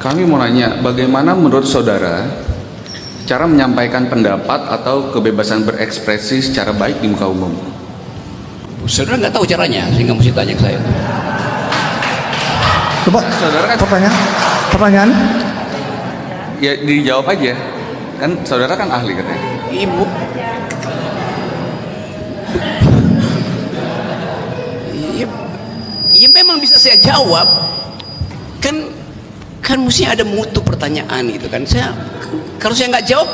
Kami mau nanya, bagaimana menurut saudara cara menyampaikan pendapat atau kebebasan berekspresi secara baik di muka umum? Saudara nggak tahu caranya, sehingga mesti tanya ke saya. Coba, Saudara kan pertanyaan? ya dijawab aja. Kan saudara kan ahli katanya. Ibu, ya memang bisa saya jawab. Kan mesti ada mutu pertanyaan itu kan. Kalau saya nggak jawab,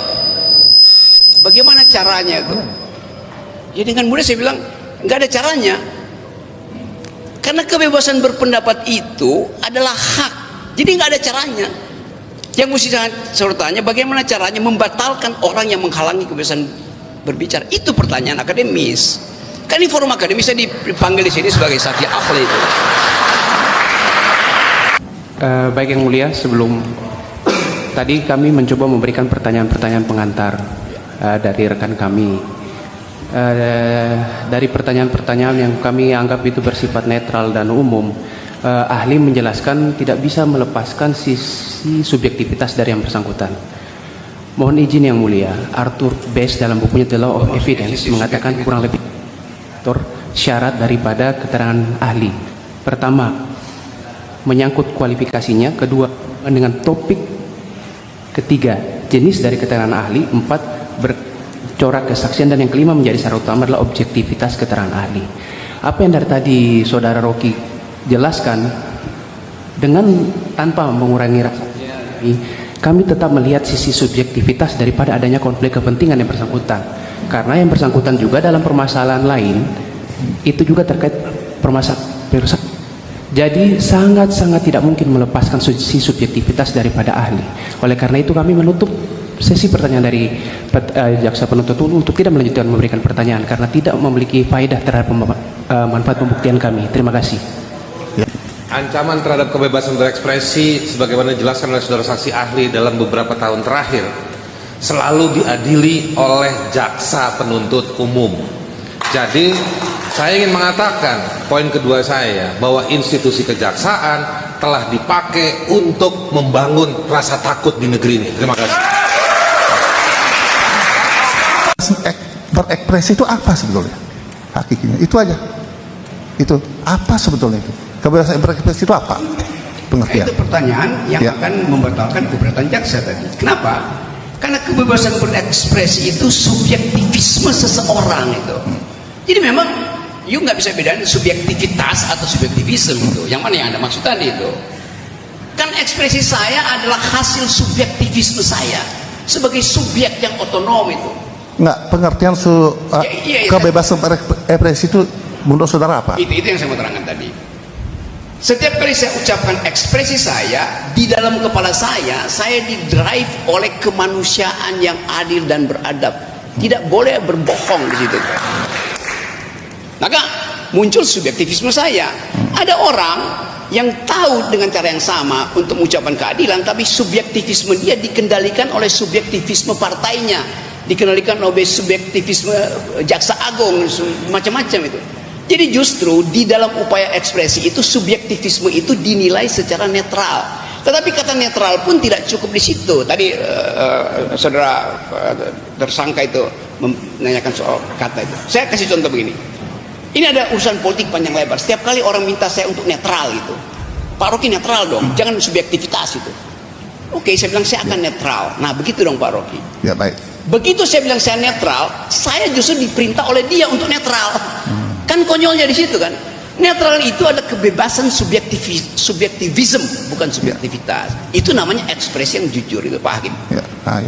bagaimana caranya itu? Ya dengan mudah saya bilang nggak ada caranya. Karena kebebasan berpendapat itu adalah hak. Jadi nggak ada caranya. Yang mesti saya tanya, bagaimana caranya membatalkan orang yang menghalangi kebebasan berbicara? Itu pertanyaan akademis. Kan ini forum akademis, saya dipanggil di sini sebagai saksi ahli itu. Baik Yang Mulia, sebelum tadi kami mencoba memberikan pertanyaan-pertanyaan pengantar dari rekan kami. Dari pertanyaan-pertanyaan yang kami anggap itu bersifat netral dan umum, ahli menjelaskan tidak bisa melepaskan sisi subjektivitas dari yang bersangkutan. Mohon izin Yang Mulia, Arthur Best dalam bukunya The Law of Evidence mengatakan kurang lebih syarat daripada keterangan ahli. Pertama, menyangkut kualifikasinya. Kedua, dengan topik. Ketiga, jenis dari keterangan ahli. Empat, bercorak kesaksian. Dan yang kelima menjadi syarat utama adalah objektivitas keterangan ahli. Apa yang dari tadi saudara Rocky jelaskan, dengan tanpa mengurangi rasa kami tetap melihat sisi subjektivitas daripada adanya konflik kepentingan yang bersangkutan. Karena yang bersangkutan juga dalam permasalahan lain itu juga terkait permasalahan. Jadi sangat-sangat tidak mungkin melepaskan sisi subjektivitas daripada ahli. Oleh karena itu kami menutup sesi pertanyaan dari jaksa penuntut umum untuk tidak melanjutkan memberikan pertanyaan karena tidak memiliki faedah terhadap manfaat pembuktian kami. Terima kasih. Ancaman terhadap kebebasan berekspresi sebagaimana dijelaskan oleh saudara saksi ahli dalam beberapa tahun terakhir selalu diadili oleh jaksa penuntut umum. Jadi saya ingin mengatakan poin kedua saya bahwa institusi kejaksaan telah dipakai untuk membangun rasa takut di negeri ini. Terima kasih. Berekspresi itu apa sebetulnya? Hakikinya itu aja. Itu apa sebetulnya itu? Kebebasan berekspresi itu apa? Pengertian. Itu pertanyaan yang akan membatalkan keberatan jaksa tadi. Kenapa? Karena kebebasan berekspresi itu subjektivisme seseorang itu. Jadi memang you nggak bisa bedain subjektivitas atau subjektivisme itu. Yang mana yang Anda maksud tadi itu? Kan ekspresi saya adalah hasil subjektivisme saya sebagai subjek yang otonom itu. Enggak, pengertian kebebasan berekspresi itu menurut saudara apa? Itu yang saya mau terangkan tadi. Setiap kali saya ucapkan ekspresi saya, di dalam kepala saya didrive oleh kemanusiaan yang adil dan beradab. Tidak boleh berbohong di situ. Maka muncul subjektivisme saya. Ada orang yang tahu dengan cara yang sama untuk mengucapkan keadilan, tapi subjektivisme dia dikendalikan oleh subjektivisme partainya, dikendalikan oleh subjektivisme jaksa agung, macam-macam itu. Jadi justru di dalam upaya ekspresi itu subjektivisme itu dinilai secara netral. Tetapi kata netral pun tidak cukup di situ. Tadi saudara tersangka itu menanyakan soal kata itu. Saya kasih contoh begini. Ini ada urusan politik panjang lebar. Setiap kali orang minta saya untuk netral gitu. Pak Rocky netral dong, jangan subjektivitas itu. Oke, saya bilang saya akan netral. Nah begitu dong Pak Rocky. Ya baik. Begitu saya bilang saya netral, saya justru diperintah oleh dia untuk netral. Kan konyolnya di situ kan. Netral itu adalah kebebasan subjektivisme, bukan subjektivitas. Itu namanya ekspresi yang jujur itu Pak Hakim. Ya. Nah,